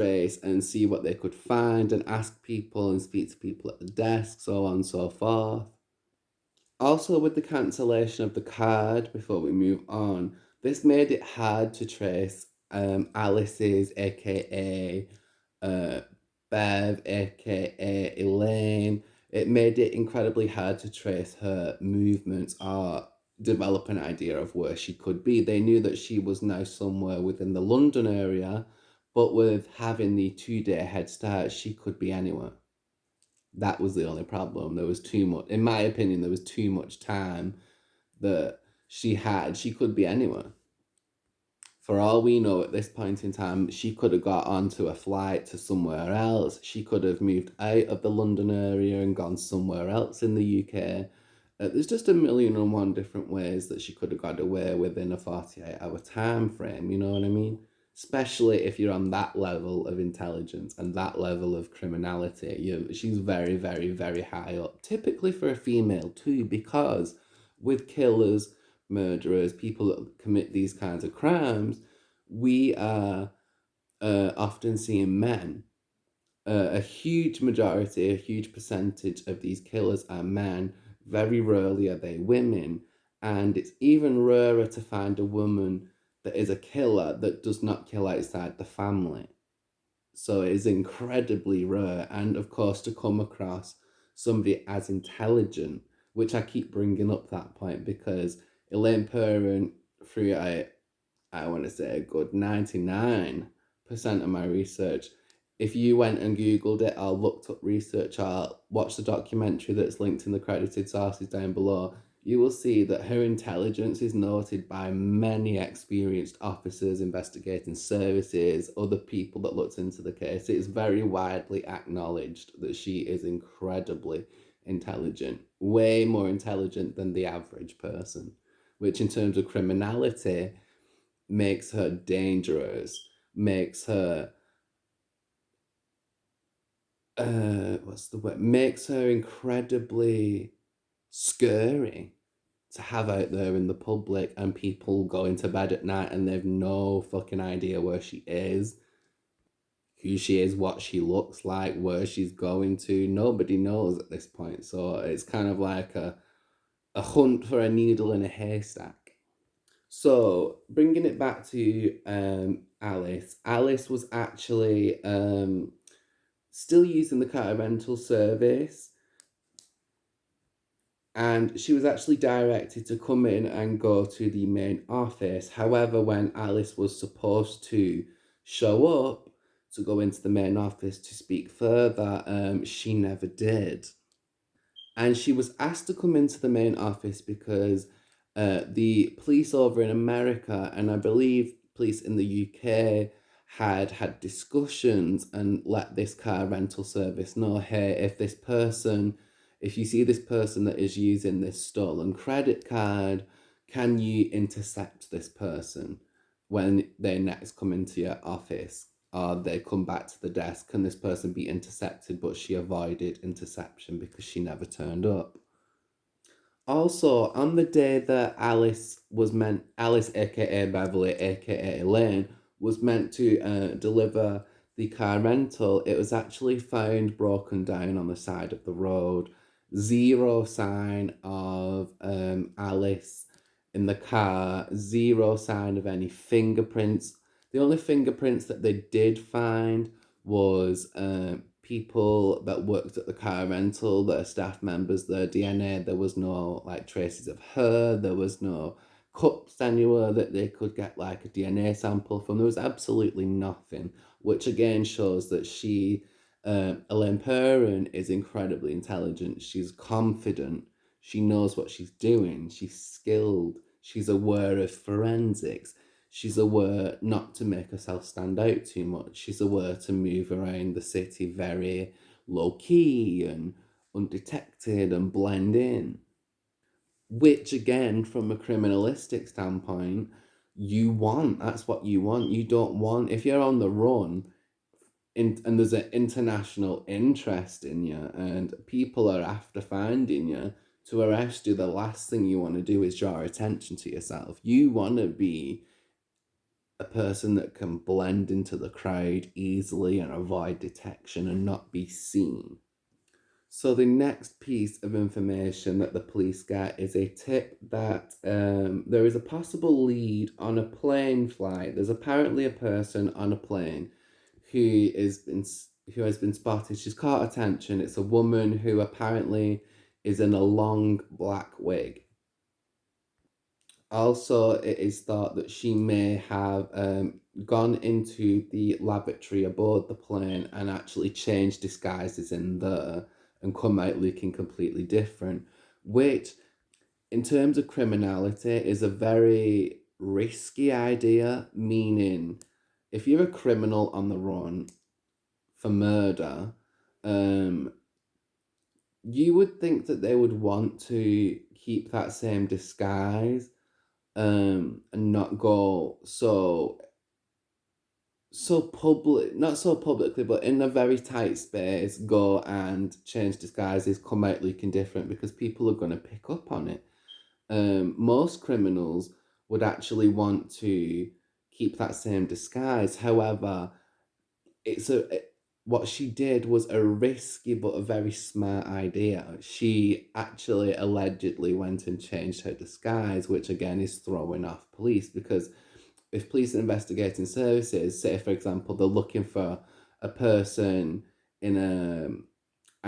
trace and see what they could find and ask people and speak to people at the desk, so on and so forth. Also, with the cancellation of the card, before we move on, this made it hard to trace Alice's, aka uh, Bev, aka Elaine. It made it incredibly hard to trace her movements or develop an idea of where she could be. They knew that she was now somewhere within the London area, but with having the 2 day head start, she could be anywhere. That was the only problem. There was too much, in my opinion, there was too much time that she had. She could be anywhere. For all we know at this point in time, she could have got onto a flight to somewhere else. She could have moved out of the London area and gone somewhere else in the UK. There's just a million and one different ways that she could have got away within a 48-hour time frame, you know what I mean? Especially if you're on that level of intelligence and that level of criminality. She's very, very, very high up. Typically for a female too, because with killers, murderers, people that commit these kinds of crimes, we are often seeing men. A huge majority, a huge percentage of these killers are men. Very rarely are they women. And it's even rarer to find a woman that is a killer that does not kill outside the family. So it is incredibly rare. And of course, to come across somebody as intelligent, which I keep bringing up that point because Elaine Perrin, through I want to say a good 99% of my research, if you went and Googled it or looked up research or watched the documentary that's linked in the credited sources down below, you will see that her intelligence is noted by many experienced officers, investigating services, other people that looked into the case. It is very widely acknowledged that she is incredibly intelligent, way more intelligent than the average person, which in terms of criminality makes her dangerous, makes her what's the word? Makes her incredibly scary to have out there in the public, and people going to bed at night and they've no fucking idea where she is, who she is, what she looks like, where she's going to. Nobody knows at this point. So it's kind of like a hunt for a needle in a haystack. So bringing it back to Alice, Alice was actually still using the car rental service, and she was actually directed to come in and go to the main office. However, when Alice was supposed to show up to go into the main office to speak further, she never did. And she was asked to come into the main office because the police over in America, and I believe police in the UK, had discussions and let this car rental service know, hey, if you see this person that is using this stolen credit card, can you intercept this person when they next come into your office? They come back to the desk. Can this person be intercepted? But she avoided interception because she never turned up. Also, on the day that Alice, aka Beverly, aka Elaine, was meant to deliver the car rental, it was actually found broken down on the side of the road. Zero sign of Alice in the car, zero sign of any fingerprints. The only fingerprints that they did find was people that worked at the car rental, their staff members, their DNA. There was no like traces of her. There was no cups anywhere that they could get like a DNA sample from. There was absolutely nothing, which again shows that Elaine Perrin, is incredibly intelligent. She's confident. She knows what she's doing. She's skilled. She's aware of forensics. She's aware not to make herself stand out too much. She's aware to move around the city very low key and undetected and blend in. Which, again, from a criminalistic standpoint, you want. That's what you want. You don't want, if you're on the run, and there's an international interest in you and people are after finding you to arrest you, the last thing you want to do is draw attention to yourself. You want to be a person that can blend into the crowd easily and avoid detection and not be seen. So the next piece of information that the police get is a tip that there is a possible lead on a plane flight. There's apparently a person on a plane who who has been spotted. She's caught attention. It's a woman who apparently is in a long black wig. Also, it is thought that she may have gone into the lavatory aboard the plane and actually changed disguises in there and come out looking completely different, which, in terms of criminality, is a very risky idea. Meaning, if you're a criminal on the run for murder, um, you would think that they would want to keep that same disguise and not go so public, not so publicly, but in a very tight space, go and change disguises, come out looking different because people are going to pick up on it. Most criminals would actually want to keep that same disguise. However, what she did was a risky but a very smart idea. She actually allegedly went and changed her disguise, which again is throwing off police because if police investigating services, say for example, they're looking for a person in a,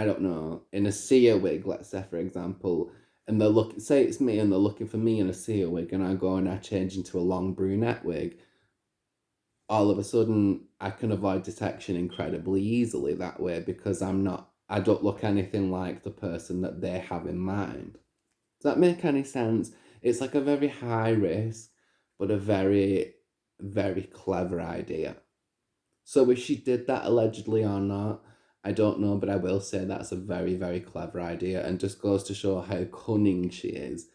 I don't know, in a seer wig, let's say for example, and they're looking, say it's me and they're looking for me in a seer wig, and I go and I change into a long brunette wig, all of a sudden I can avoid detection incredibly easily that way because I don't look anything like the person that they have in mind. Does that make any sense? It's like a very high risk, but a very, very clever idea. So if she did that allegedly or not, I don't know, but I will say that's a very, very clever idea and just goes to show how cunning she is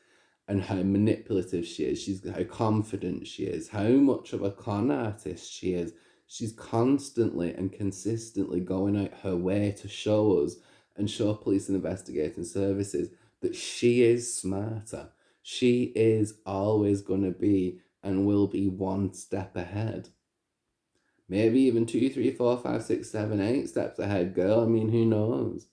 and how manipulative she is. How confident she is, how much of a con artist she is. She's constantly and consistently going out her way to show us and show police and investigating services that she is smarter. She is always going to be and will be one step ahead. Maybe even 2, 3, 4, 5, 6, 7, 8 steps ahead, girl. I mean, who knows?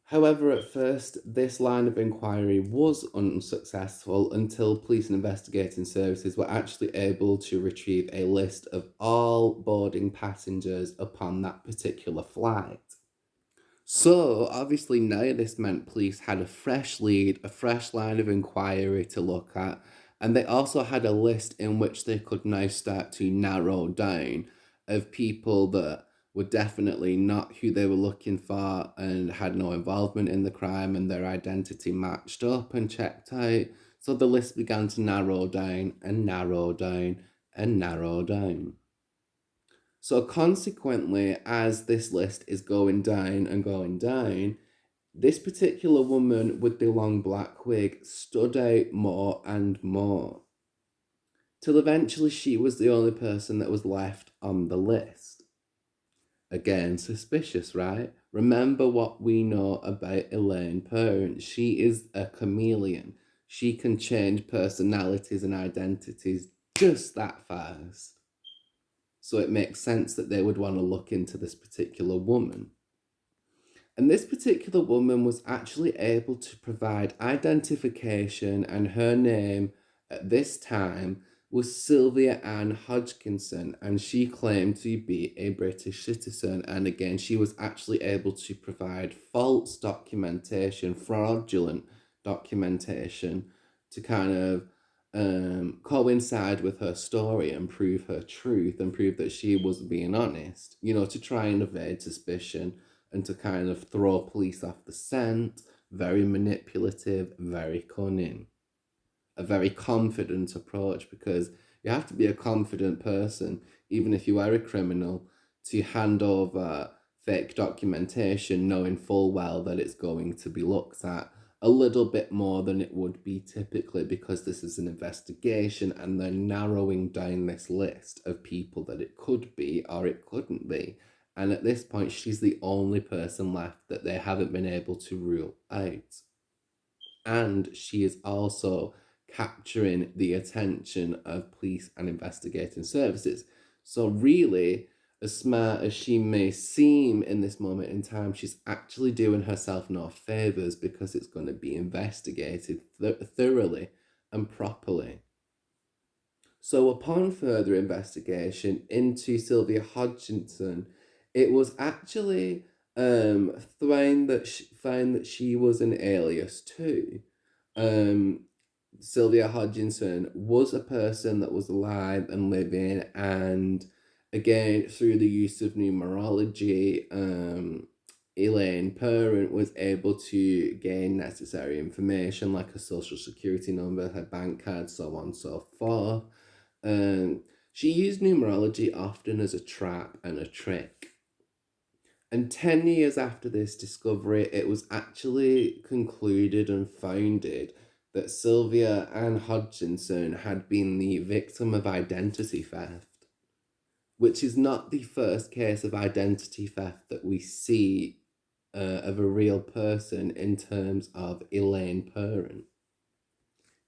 However, at first, this line of inquiry was unsuccessful until police and investigating services were actually able to retrieve a list of all boarding passengers upon that particular flight. So, obviously, now this meant police had a fresh lead, a fresh line of inquiry to look at, and they also had a list in which they could now start to narrow down of people that were definitely not who they were looking for and had no involvement in the crime, and their identity matched up and checked out. So the list began to narrow down and narrow down and narrow down. So consequently, as this list is going down and going down, this particular woman with the long black wig stood out more and more, till eventually she was the only person that was left on the list. Again, suspicious, right? Remember what we know about Elaine Parent. She is a chameleon. She can change personalities and identities just that fast. So it makes sense that they would want to look into this particular woman. And this particular woman was actually able to provide identification, and her name at this time was Sylvia Ann Hodgkinson, and she claimed to be a British citizen. And again, she was actually able to provide false documentation, fraudulent documentation to kind of coincide with her story and prove her truth and prove that she was being honest, to try and evade suspicion and to kind of throw police off the scent. Very manipulative, very cunning, a very confident approach, because you have to be a confident person, even if you are a criminal, to hand over fake documentation knowing full well that it's going to be looked at a little bit more than it would be typically, because this is an investigation and they're narrowing down this list of people that it could be or it couldn't be. And at this point, she's the only person left that they haven't been able to rule out. And she is also capturing the attention of police and investigating services. So really, as smart as she may seem in this moment in time, she's actually doing herself no favours, because it's going to be investigated thoroughly and properly. So, upon further investigation into Sylvia Hodgkinson, it was actually found that she was an alias too. Um, Sylvia Hodgkinson was a person that was alive and living, and again, through the use of numerology, Elaine Parent was able to gain necessary information like a social security number, her bank card, so on and so forth. Um, she used numerology often as a trap and a trick. And 10 years after this discovery, it was actually concluded and founded that Sylvia Ann Hodgkinson had been the victim of identity theft, which is not the first case of identity theft that we see of a real person in terms of Elaine Parent.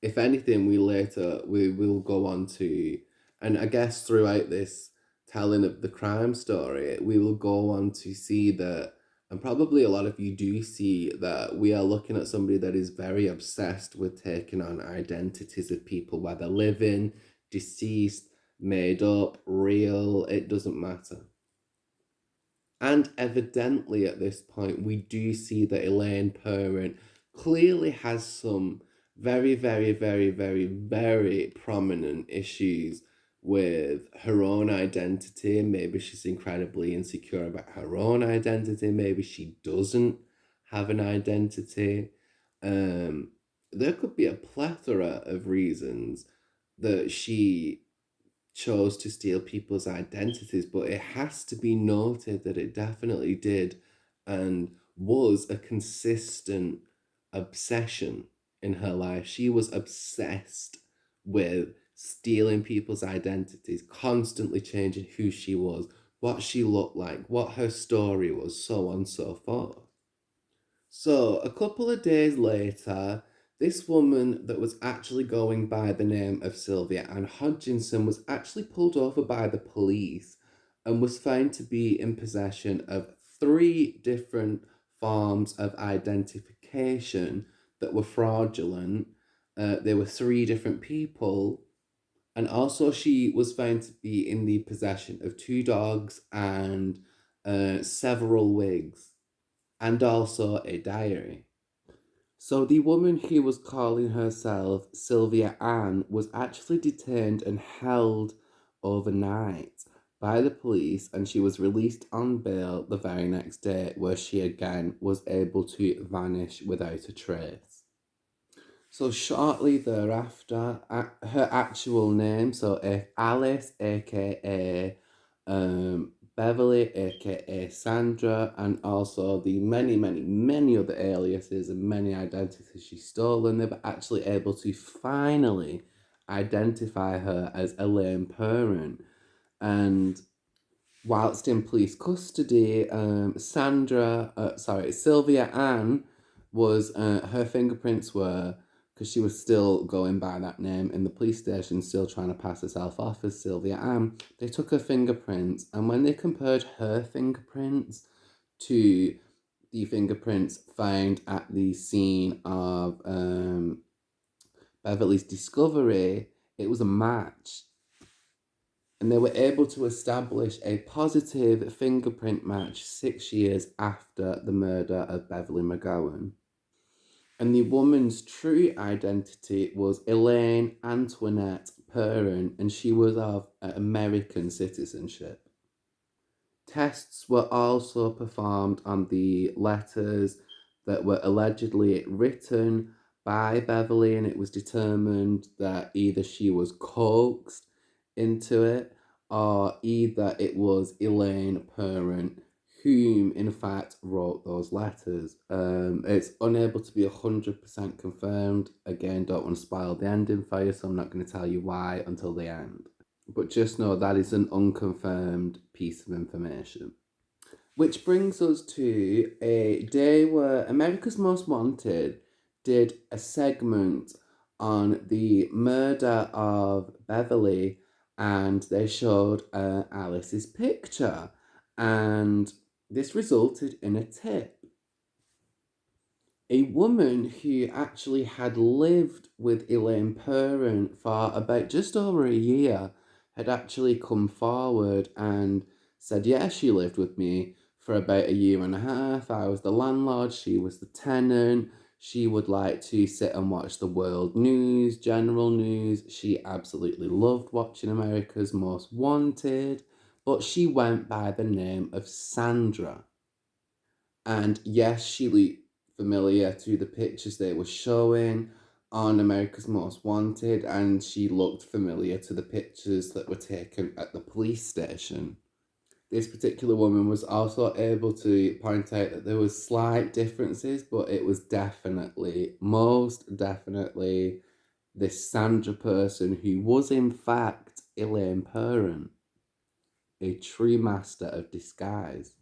If anything, we will go on to, and I guess throughout this telling of the crime story, we will go on to see that, and probably a lot of you do see that we are looking at somebody that is very obsessed with taking on identities of people, whether living, deceased, made up, real, it doesn't matter. And evidently at this point, we do see that Elaine Parent clearly has some very, very, very, very, very prominent issues with her own identity. Maybe she's incredibly insecure about her own identity. Maybe she doesn't have an identity. Um, there could be a plethora of reasons that she chose to steal people's identities, but it has to be noted that it definitely did and was a consistent obsession in her life. She was obsessed with stealing people's identities, constantly changing who she was, what she looked like, what her story was, so on and so forth. So, a couple of days later, this woman that was actually going by the name of Sylvia Ann Hodgkinson was actually pulled over by the police and was found to be in possession of three different forms of identification that were fraudulent. There were three different people, and also she was found to be in the possession of two dogs and several wigs, and also a diary. So the woman who was calling herself Sylvia Ann was actually detained and held overnight by the police, and she was released on bail the very next day, where she again was able to vanish without a trace. So shortly thereafter, her actual name, so Alice, aka Beverly, aka Sandra, and also the many, many, many other aliases and many identities she's stolen, they were actually able to finally identify her as Elaine Parent. And whilst in police custody, Sylvia Ann was, her fingerprints were, because she was still going by that name in the police station, still trying to pass herself off as Sylvia Ann. They took her fingerprints, and when they compared her fingerprints to the fingerprints found at the scene of Beverly's discovery, it was a match, and they were able to establish a positive fingerprint match 6 years after the murder of Beverly McGowan. And the woman's true identity was Elaine Antoinette Parent, and she was of American citizenship. Tests were also performed on the letters that were allegedly written by Beverly, and it was determined that either she was coaxed into it, or either it was Elaine Parent whom in fact wrote those letters. It's unable to be 100% confirmed. Again, don't want to spoil the ending for you, so I'm not going to tell you why until the end. But just know that is an unconfirmed piece of information. Which brings us to a day where America's Most Wanted did a segment on the murder of Beverly, and they showed Alice's picture, and this resulted in a tip. A woman who actually had lived with Elaine Perrin for about just over a year had actually come forward and said, yeah, she lived with me for about a year and a half. I was the landlord, she was the tenant. She would like to sit and watch the world news, general news. She absolutely loved watching America's Most Wanted, but she went by the name of Sandra. And yes, she looked familiar to the pictures they were showing on America's Most Wanted, and she looked familiar to the pictures that were taken at the police station. This particular woman was also able to point out that there was slight differences, but it was definitely, most definitely, this Sandra person who was in fact Elaine Perrin, a true master of disguise,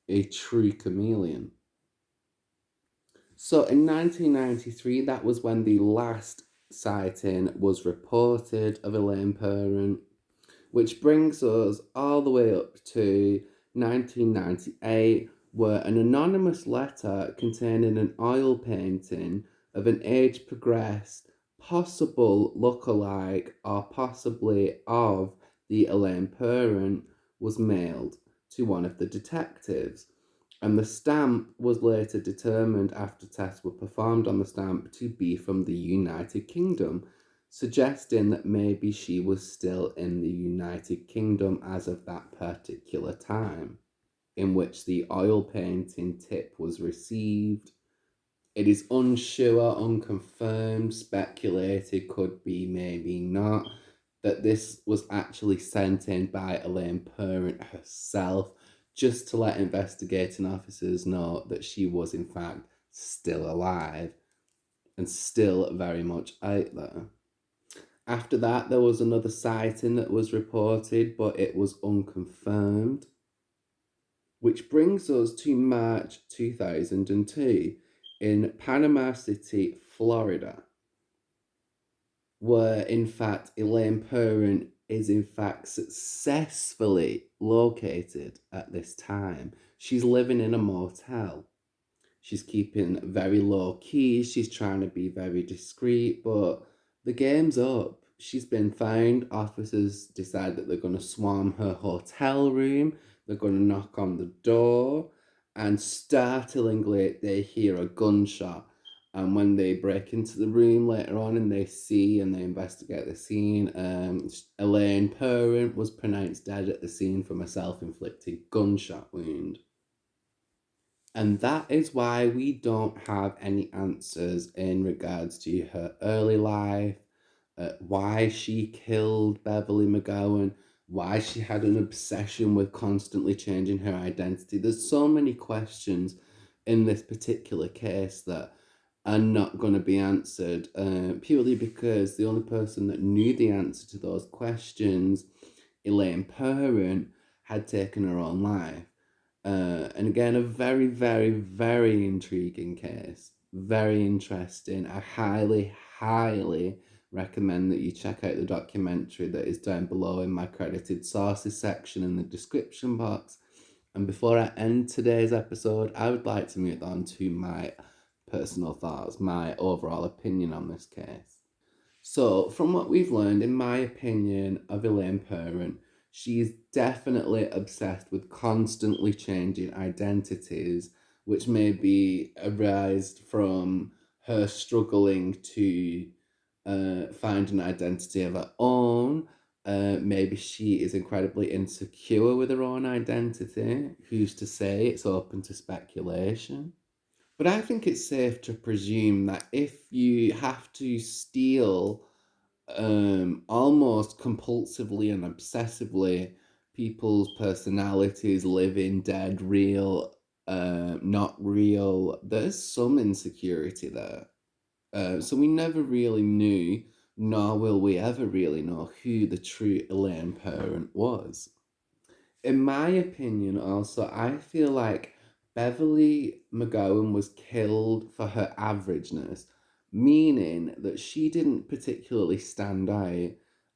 a true chameleon. So in 1993, that was when the last sighting was reported of Elaine Perrin, which brings us all the way up to 1998, where an anonymous letter containing an oil painting of an age progressed, possible lookalike or possibly of the Elaine Perrin was mailed to one of the detectives. And the stamp was later determined after tests were performed on the stamp to be from the United Kingdom, suggesting that maybe she was still in the United Kingdom as of that particular time in which the oil painting tip was received. It is unsure, unconfirmed, speculated, could be, maybe not, that this was actually sent in by Elaine Perrin herself, just to let investigating officers know that she was in fact still alive and still very much out there. After that, there was another sighting that was reported, but it was unconfirmed. Which brings us to March 2002 in Panama City, Florida, where in fact Elaine Perrin is in fact successfully located at this time. She's living in a motel. She's keeping very low key. She's trying to be very discreet, but the game's up. She's been found. Officers decide that they're going to swarm her hotel room. They're going to knock on the door, and startlingly, they hear a gunshot. And when they break into the room later on and they see and they investigate the scene, Elaine Perrin was pronounced dead at the scene from a self inflicted gunshot wound. And that is why we don't have any answers in regards to her early life, why she killed Beverly McGowan, why she had an obsession with constantly changing her identity. There's so many questions in this particular case that are not going to be answered, purely because the only person that knew the answer to those questions, Elaine Perrin, had taken her own life. And again, a very, very, very intriguing case. Very interesting. I highly, highly recommend that you check out the documentary that is down below in my credited sources section in the description box. And before I end today's episode, I would like to move on to my personal thoughts, my overall opinion on this case. So, from what we've learned, in my opinion, of Elaine Perrin, she is definitely obsessed with constantly changing identities, which may be arised from her struggling to find an identity of her own. Maybe she is incredibly insecure with her own identity. Who's to say? It's open to speculation. But I think it's safe to presume that if you have to steal almost compulsively and obsessively people's personalities, living, dead, real, not real, there's some insecurity there. So we never really knew, nor will we ever really know, who the true Elaine Perrin was. In my opinion, also, I feel like Beverly McGowan was killed for her averageness, meaning that she didn't particularly stand out.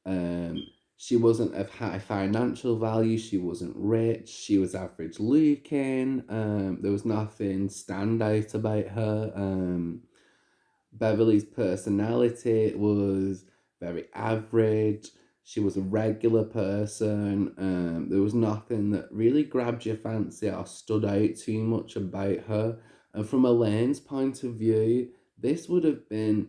Um, she wasn't of high financial value, she wasn't rich, she was average looking, there was nothing standout about her. Beverly's personality was very average. She was a regular person. There was nothing that really grabbed your fancy or stood out too much about her. And from Elaine's point of view, this would have been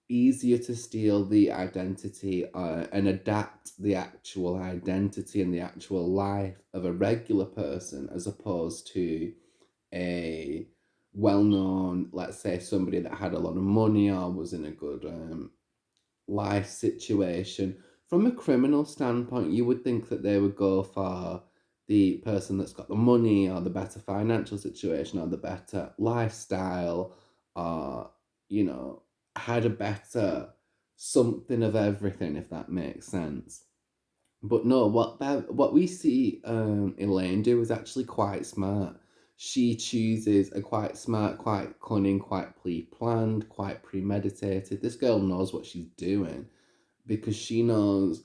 easier to steal the identity and adapt the actual identity and the actual life of a regular person as opposed to a well-known, let's say somebody that had a lot of money or was in a good life situation. From a criminal standpoint, you would think that they would go for the person that's got the money or the better financial situation or the better lifestyle or, you know, had a better something of everything, if that makes sense. But no, what we see Elaine do is actually quite smart. She chooses a quite smart, quite cunning, quite pre-planned, quite premeditated. This girl knows what she's doing because she knows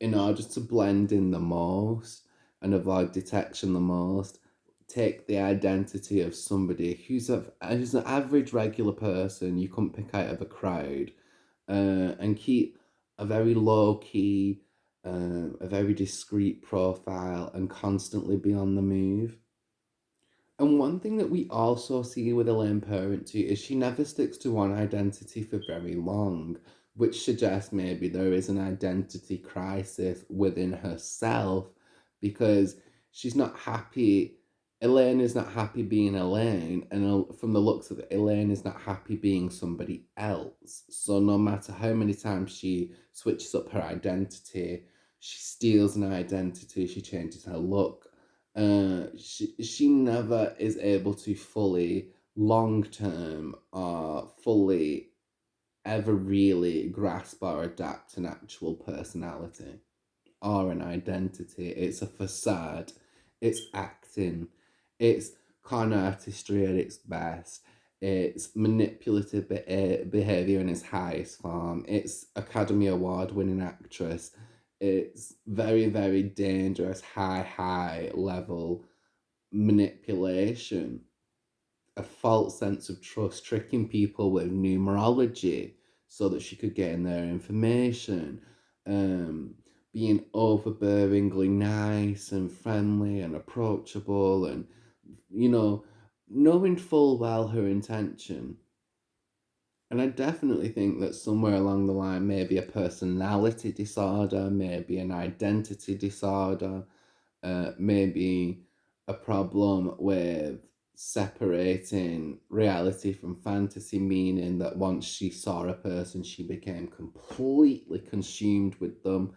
in order to blend in the most and avoid detection the most, take the identity of somebody who's an average regular person you couldn't pick out of a crowd, and keep a very low key, a very discreet profile and constantly be on the move. And one thing that we also see with Elaine Parenthood is she never sticks to one identity for very long, which suggests maybe there is an identity crisis within herself because she's not happy. Elaine is not happy being Elaine, and from the looks of it, Elaine is not happy being somebody else. So no matter how many times she switches up her identity, she steals an identity, she changes her look, she never is able to fully long term or fully ever really grasp or adapt an actual personality or an identity. It's a facade, it's acting, it's con artistry at its best, it's manipulative behavior in its highest form, it's Academy Award winning actress, it's very, very dangerous, high level manipulation, a false sense of trust, tricking people with numerology so that she could gain their information, um, being overbearingly nice and friendly and approachable, and you know, knowing full well her intention. And I definitely think that somewhere along the line, maybe a personality disorder, maybe an identity disorder, maybe a problem with separating reality from fantasy, meaning that once she saw a person, she became completely consumed with them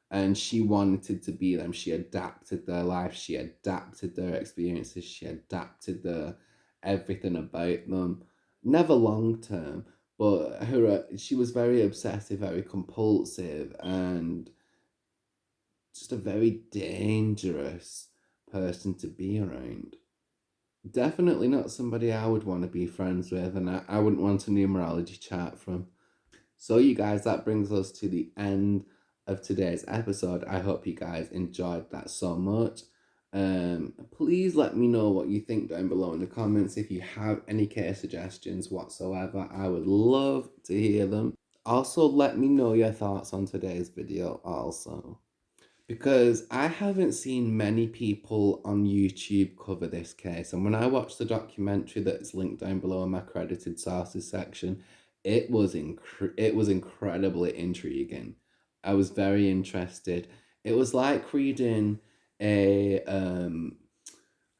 and she wanted to be them. She adapted their life, she adapted their experiences, she adapted their everything about them. Never long term, but she was very obsessive, very compulsive, and just a very dangerous person to be around. Definitely not somebody I would want to be friends with, and I wouldn't want a numerology chart from. So, you guys, that brings us to the end of today's episode. I hope you guys enjoyed that so much. Please let me know what you think down below in the comments. If you have any case suggestions whatsoever, I would love to hear them. Also, let me know your thoughts on today's video also, because I haven't seen many people on YouTube cover this case. And when I watched the documentary that's linked down below in my credited sources section, it was incredibly intriguing. I was very interested. It was like reading a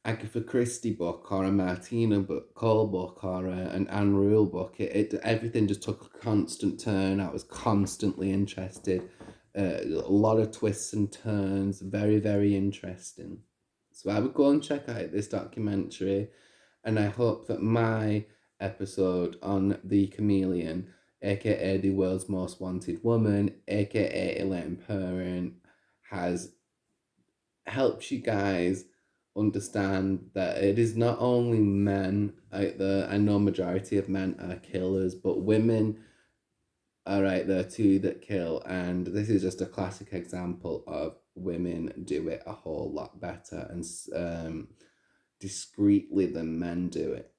Agatha Christie book or a Martina book, Cole book or an Anne Rule book. Everything just took a constant turn. I was constantly interested. A lot of twists and turns. Very, very interesting. So I would go and check out this documentary, and I hope that my episode on the Chameleon, aka the world's most wanted woman, aka Elaine Perrin, has helped you guys understand that it is not only men out there. I know majority of men are killers, but women are right there too that kill. And this is just a classic example of women do it a whole lot better and discreetly than men do it.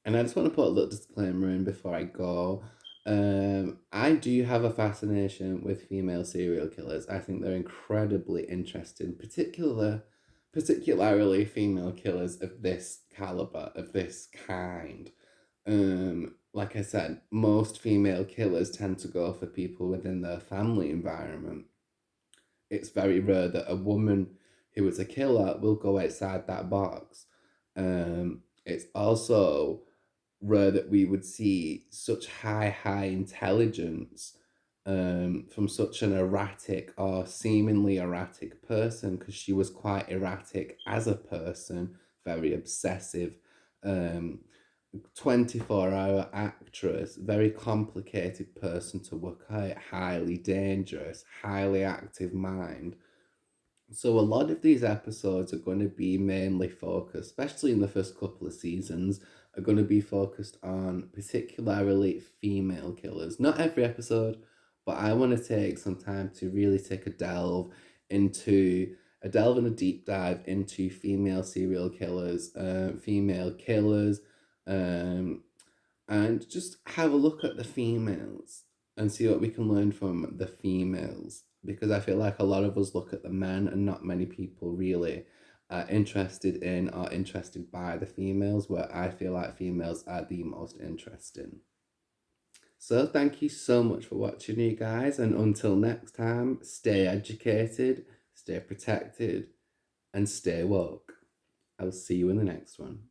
And I just want to put a little disclaimer in before I go. I do have a fascination with female serial killers. I think they're incredibly interesting, particularly female killers of this caliber, of this kind. Like I said, most female killers tend to go for people within their family environment. It's very rare that a woman who is a killer will go outside that box. It's also rare that we would see such high intelligence from such an erratic or seemingly erratic person, because she was quite erratic as a person, very obsessive, um, 24-hour actress, very complicated person to work out, highly dangerous, highly active mind. So a lot of these episodes are going to be mainly focused, especially in the first couple of seasons, are going to be focused on particularly female killers. Not every episode, but I want to take some time to really take a delve and a deep dive into female serial killers, female killers, um, and just have a look at the females and see what we can learn from the females, because I feel like a lot of us look at the men and not many people really are interested in or interested by the females, where I feel like females are the most interesting. So thank you so much for watching, you guys, and until next time, stay educated, stay protected, and stay woke. I'll see you in the next one.